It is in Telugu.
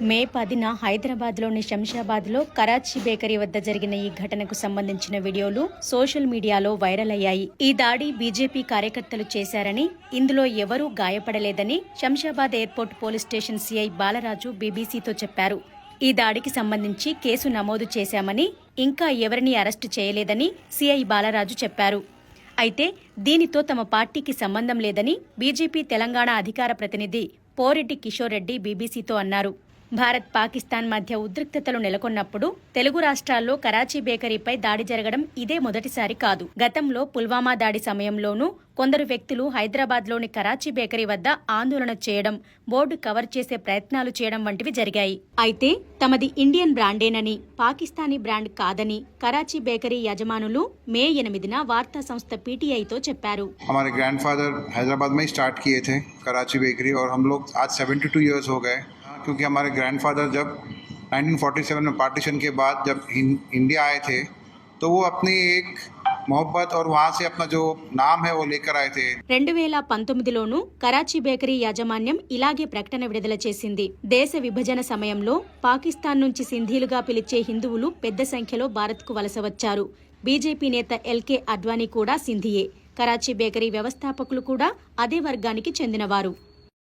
మే 10న హైదరాబాద్లోని శంషాబాద్లో కరాచీ బేకరీ వద్ద జరిగిన ఈ ఘటనకు సంబంధించిన వీడియోలు సోషల్ మీడియాలో వైరల్ అయ్యాయి. ఈ దాడి బీజేపీ కార్యకర్తలు చేశారని, ఇందులో ఎవరూ గాయపడలేదని Shamshabad airport police station CI Balaraju బీబీసీతో చెప్పారు. ఈ దాడికి సంబంధించి కేసు నమోదు చేశామని, ఇంకా ఎవరినీ అరెస్టు చేయలేదని సీఐ బాలరాజు చెప్పారు. అయితే దీనితో తమ పార్టీకి సంబంధం లేదని బీజేపీ తెలంగాణ అధికార ప్రతినిధి పోరెడ్డి కిషోర్ రెడ్డి బీబీసీతో అన్నారు. భారత్ పాకిస్తాన్ మధ్య ఉద్రిక్తతలు నెలకొన్నప్పుడు తెలుగు రాష్ట్రాల్లో కరాచీ బేకరీపై దాడి జరగడం ఇదే మొదటిసారి కాదు. గతంలో పుల్వామా దాడి సమయంలోనూ కొందరు వ్యక్తులు హైదరాబాద్లోని కరాచీ బేకరీ వద్ద ఆందోళన చేయడం, బోర్డు కవర్ చేసే ప్రయత్నాలు చేయడం వంటివి జరిగాయి. అయితే తమది ఇండియన్ బ్రాండేనని, పాకిస్తానీ బ్రాండ్ కాదని కరాచీ బేకరీ యజమానులు మే 8న వార్తా సంస్థ పీటీఐతో చెప్పారు. हमारे ग्रैंडफादर हैदराबाद में ही स्टार्ट किए थे कराची बेकरी और हम लोग आज 72 इयर्स हो गए, क्योंकि हमारे ग्रैंडफादर जब 1947 में पार्टीशन के बाद जब इंडिया आए थे तो वो अपनी एक मोहब्बत और वहाँ से अपना जो नाम है वो लेकर आए थे. 2019లోనూ కరాచీ బేకరీ యాజమాన్యం ఇలాగే ప్రకటన విడుదల చేసింది. దేశ విభజన సమయంలో పాకిస్తాన్ నుంచి సింధీలుగా పిలిచే హిందువులు పెద్ద సంఖ్యలో భారత్కు వలస వచ్చారు. బీజేపీ నేత ఎల్కే అడ్వానీ కూడా సింధియే. కరాచీ బేకరీ వ్యవస్థాపకులు కూడా అదే వర్గానికి చెందినవారు.